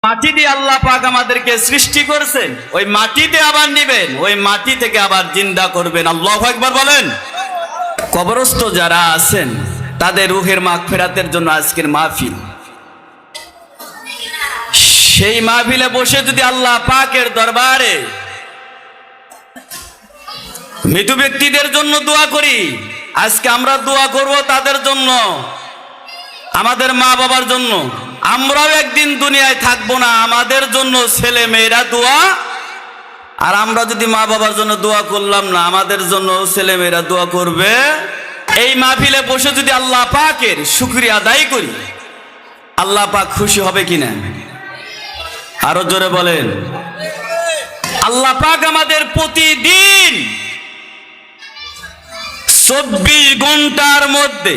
মাটি দিয়ে আল্লাহ পাক আমাদেরকে সৃষ্টি করেছেন, ওই মাটিতে আবার নিবেন, ওই মাটি থেকে আবার জিন্দা করবেন। আল্লাহু আকবার বলেন। কবরস্থ যারা আছেন তাদের রূহের মাগফিরাতের জন্য আজকের মাহফিল। সেই মাহফিলে বসে যদি আল্লাহ পাকের দরবারে মৃত ব্যক্তিদের জন্য দোয়া করি, আজকে আমরা দোয়া করব তাদের জন্য, আমাদের মা বাবার জন্য। আমরাও একদিন দুনিয়ায় থাকবো না, আমাদের জন্য ছেলে মেয়েরা দোয়া, আর আমরা যদি মা বাবার জন্য দোয়া করলাম না, আমাদের জন্য ছেলে মেয়েরা দোয়া করবে। এই মাহফিলে বসে যদি আল্লাহ পাকের শুকরিয়া আদায় করি, আল্লাহ পাক খুশি হবে কিনা? আরো জোরে বলেন। আল্লাহ পাক আমাদের প্রতিদিন 24 ঘন্টার মধ্যে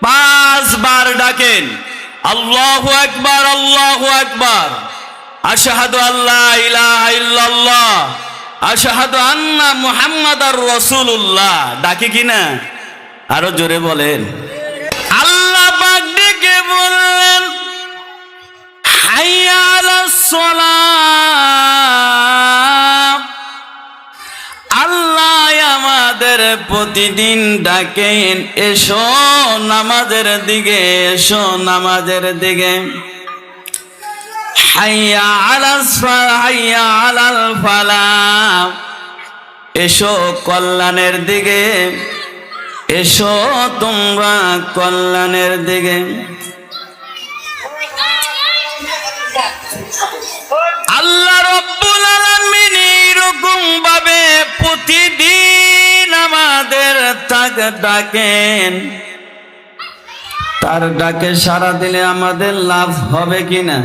5 বার ডাকেন, আল্লাহু আকবার, আল্লাহু আকবার, আশহাদু আল্লা ইলাহা ইল্লাল্লাহ, আশহাদু আন্না মুহাম্মাদার রাসূলুল্লাহ। ডাকে কিনা? আরো জোরে বলেন। আল্লাহ পাক ডেকে বললেন, হাইয়া আলাস সালাহ। আল্লাহ আমাদের প্রতিদিন ডাকেন, এসো নামাজের দিকে, এসো নামাজের দিকে। হাইয়া আলাস ফালাহ, হাইয়া আলাল ফালাহ। এসো কল্যাণের দিকে, এসো তোমরা কল্যাণের দিকে। আল্লাহ রব্বুল আলামিন এরকম ভাবে প্রতিদিন আমাদের তাকে ডাকেন। তার ডাকে সাড়া দিলে আমাদের লাভ হবে কিনা?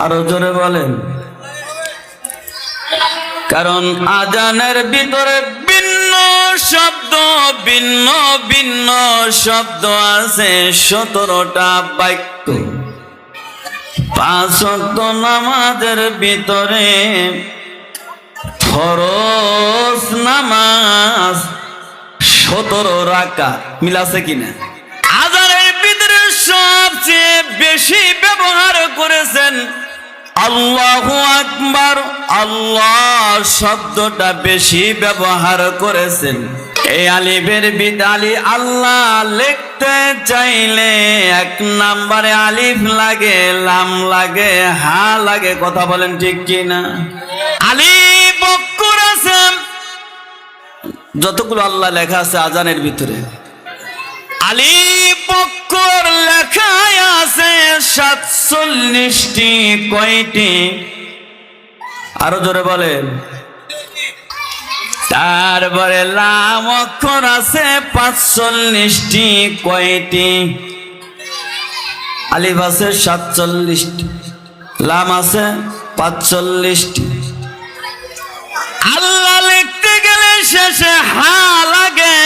আরো জোরে বলেন। কারণ আজানের ভিতরে ভিন্ন শব্দ, ভিন্ন ভিন্ন শব্দ আছে, 17টা বাক্য। 5 ওয়াক্ত নামাজের ভিতরে ফরজ নামাজ 17 রাকাত, মিল আছে কিনা? আজানের ভিতরে সবচেয়ে বেশি ব্যবহার করেছেন আল্লাহু আকবার, আল্লাহ শব্দটা বেশি ব্যবহার করেছেন। এই আলিফের বিদালি আল্লাহ লিখতে চাইলে 1 নম্বরে আলিফ লাগে, লাম লাগে, হা লাগে। কথা বলেন ঠিক কিনা? আলিফ অক্ষর আছে যতগুলো আল্লাহ লেখা আছে আজানের ভিতরে, আলিফ অক্ষর লেখা আছে 47টি। কয়টি? আরো জোরে বলেন। তারপরে লাম অক্ষর আছে 45টি। কয়টি? আলিফ আছে 47টি, লাম আছে 45টি। আল্লাহ লিখতে গেলে শেষে হা লাগে,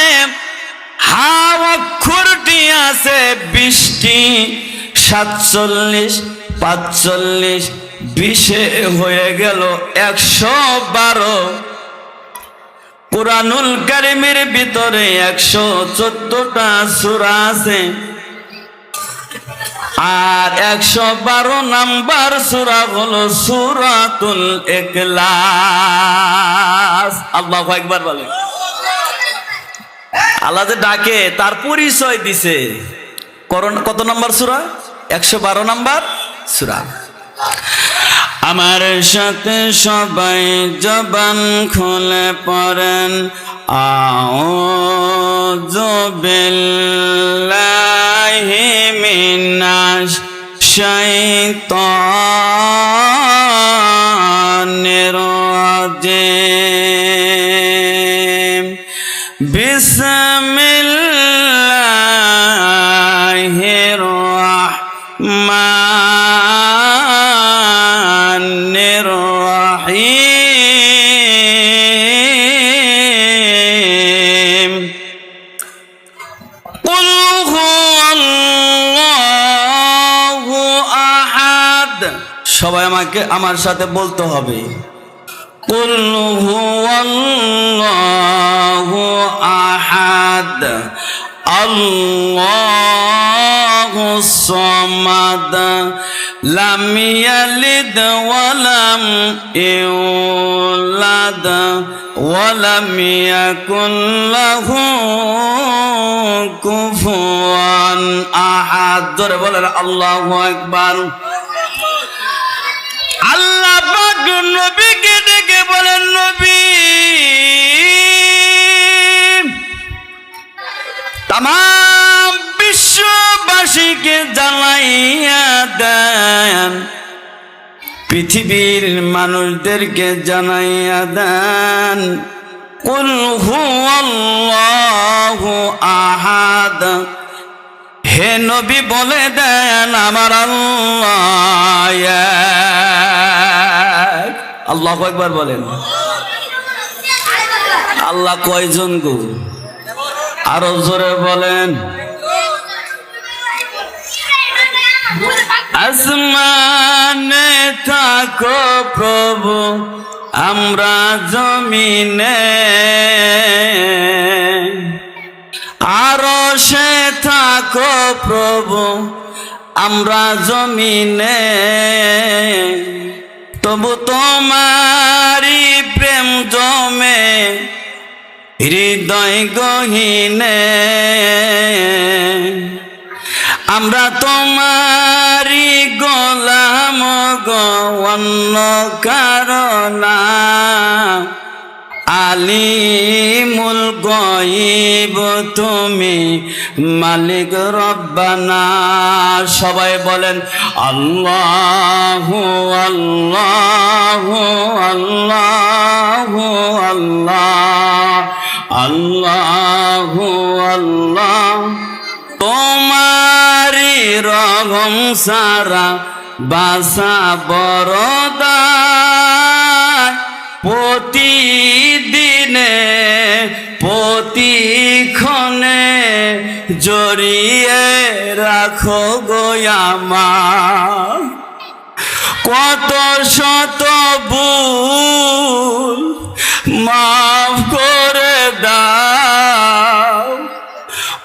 হা অক্ষরটি আছে 20টি। 47, 45, 20 হয়ে গেল 112। কুরআনুল কারীমের ভিতরে 114টা সূরা আছে, আর 112 নাম্বার সূরা হলো সূরাতুল ইখলাস। আল্লাহু আকবার বলেন। আল্লাহ যে ডাকে তার পরিচয় দিছে। কত নাম্বার সূরা? 112 নাম্বার সূরা। আমার সাথে সবাই জবান খুলে পড়েন, আউযু বিল্লাহি মিনাশ শাইতানির রাজিম, বিসমিল্লাহির রাহমানির রাহিম। কুল হুয়াল্লাহু আহাদ। সবাই আমার সাথে বলতে হবে, কুল হুয়াল্লাহু আহাদ, আল্লাহু সামাদ লাম ইয়ালিদ ওয়া লাম ইউলাদ ওয়া লাম ইয়াকুল লাহু কুফুয়ান আহাদ। জোরে বলেন আল্লাহু আকবার। আল্লাহ পাক নবীকে ডেকে বলেন, নবী তামাম বিশ্ববাসীকে জানাইয়া দেন, পৃথিবীর মানুষদেরকে জানাইয়া দেন, কুল হুয়াল্লাহু আহাদ। হে নবী বলে দেন আমার আল্লাহ এক। আল্লাহু আকবার বলেন। আল্লাহ কয়জন গো? আরো জোরে বলেন। আসমানে থাকো প্রভু, আমরা জমিনে, আরশে থাকো প্রভু, আমরা জমিনে, তবু তোমারি প্রেম জমে হৃদয় গহীনে। আমরা তোমারি গোলাম গো, অন্য কারণা। আলিমুল গায়ব তুমি, মালিক রব্বানা। সবাই বলেন আল্লাহু আল্লাহু আল্লাহু আল্লাহ আল্লাহু আল্লাহ। তোমারি রহম সারা বাসা বরদায়, প্রতিদিনে প্রতিক্ষণে জড়িয়ে রাখো গো আমার। কত শত ভুল মাফ করে দাও,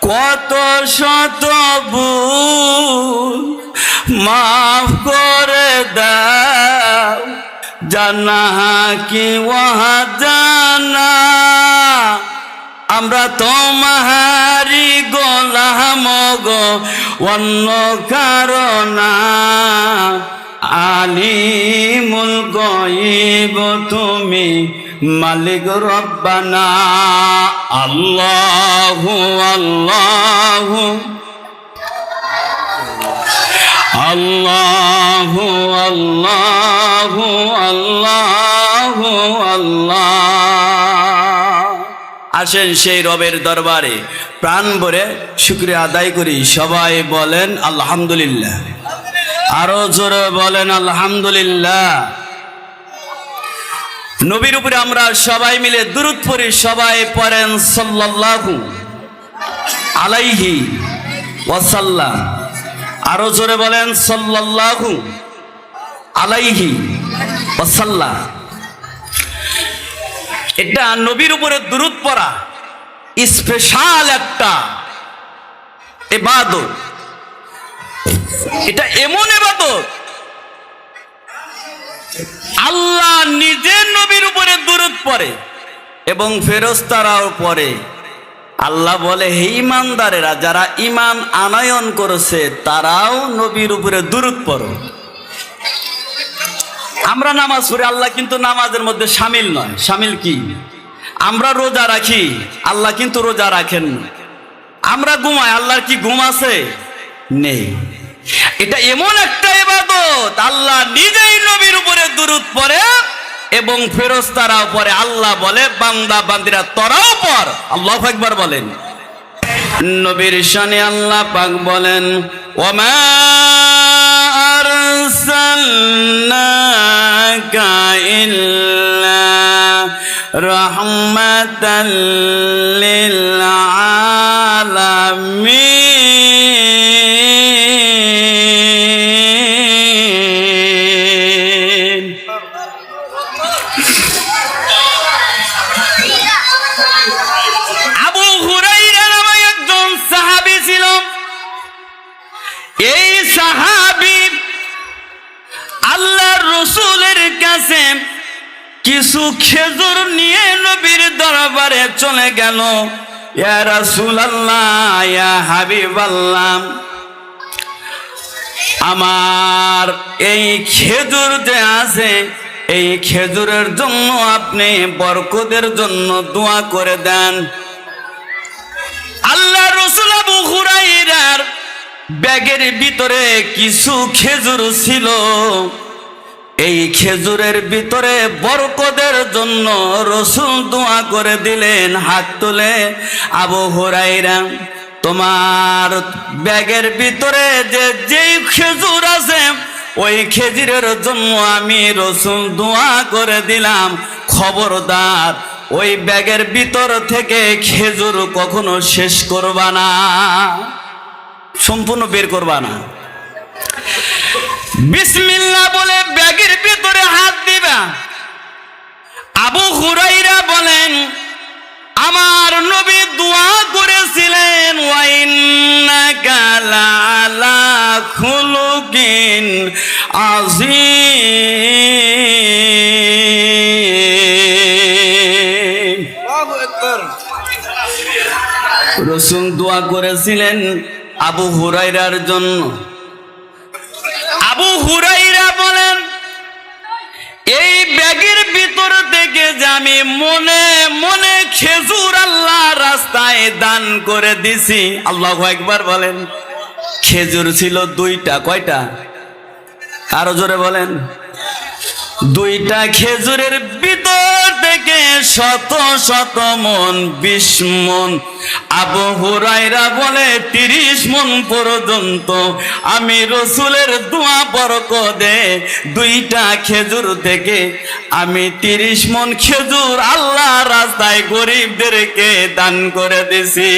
কত শত ভুল মাফ করে দাও। জানা কি ওয়া জানা, আমরা তোমারি গোলাম গো, অন্য কারণা। আলিমুল গায়ব তুমি, মালিক রব্বানা। আল্লাহু আল্লাহু আল্লাহু আল্লাহু আল্লাহু আল্লাহ। আসেন সেই রবের দরবারে প্রাণ ভরে শুকরিয়া আদায় করি। সবাই বলেন আলহামদুলিল্লাহ। আরো জোরে বলেন আলহামদুলিল্লাহ। নবীর উপরে আমরা সবাই মিলে দুরূদ পড়ি। সবাই পড়েন সাল্লাল্লাহু আলাইহি ওয়াসাল্লাম। আরো জোরে বলেন সাল্লাল্লাহু আলাইহি ওয়াসাল্লাম। এটা নবীর উপরে দুরূদ পড়া স্পেশাল একটা ইবাদত। এটা এমন ইবাদত আল্লাহ নিজে নবীর উপরে দুরূদ পড়ে এবং ফেরেশতারাও পড়ে। আল্লাহ বলে, হে ঈমানদারেরা, যারা ঈমান আনয়ন করেছে তারাও নবীর উপরে দুরূদ পড়ো। আমরা নামাজ পড়ি, আল্লাহ কিন্তু নামাজের মধ্যে শামিল নয়। শামিল কি? আমরা রোজা রাখি, আল্লাহ কিন্তু রোজা রাখেন না। আমরা ঘুমাই, আল্লাহর কি ঘুম আছে? নেই। এটা এমন একটা ইবাদত আল্লাহ নিজেই নবীর উপরে দুরূদ পড়ে এবং ফেরেশতারাও পড়ে। আল্লাহ বলে, বান্দা বান্দিরা তোরাও পড়। আল্লাহু আকবার বলেন। নবীর শানে আল্লাহ পাক বলেন, ওমা আরসালনাকা ইল্লা রাহমাতাল লিল আলামিন। আবু হুরায়রা নামে একজন আল্লাহ রসুলের কাছে কিছু খেজুর নিয়ে নবীর দরবারে চলে গেল। ইয়া রাসূলুল্লাহ, ইয়া হাবিবাল্লাহ, আমার এই খেজুর যে আছে, এই খেজুরের জন্য আপনি বরকতের জন্য দোয়া করে দেন। আল্লাহ রসুল আবু হুরায়রার ব্যাগের ভিতরে কিছু খেজুর ছিল। এই খেজুরের ভিতরে বরকতের জন্য রসুল দোয়া করে দিলেন। হাত তুলে, আবু হুরায়রা, তোমার ব্যাগের ভিতরে যেই খেজুর আছে ওই খেজুরের জন্য আমি রসুল দোয়া করে দিলাম। খবরদার, ওই ব্যাগের ভিতর থেকে খেজুর কখনো শেষ করবা না, সম্পূর্ণ বের করবা না। বিসমিল্লাহ বলে ব্যাগের ভিতরে হাত দিবা। আবু হুরায়রা বলেন, আমার নবী দোয়া করেছিলেন, ওয়া ইন্নাকা লাআলা খুলুকিন আযীম। আল্লাহু আকবার। রাসূল দোয়া করেছিলেন আবু হুরায়রার জন্য। আবু হুরায়রা বলেন, এই ব্যাগের ভিতর থেকে যে আমি মনে মনে খেজুর আল্লাহ রাস্তায় দান করে দিছি। আল্লাহু আকবার বলেন। খেজুর ছিল দুইটা। কয়টা? আরো জোরে বলেন। দুইটা খেজুরের ভিতর থেকে শত শত মন, 20 মন। আবু হুরায়রা বলে 30 মন পর্যন্ত আমি রসুলের দোয়া বরকতে দুইটা খেজুর থেকে আমি 30 মন খেজুর আল্লাহ রাস্তায় গরিবদেরকে দান করে দিছি।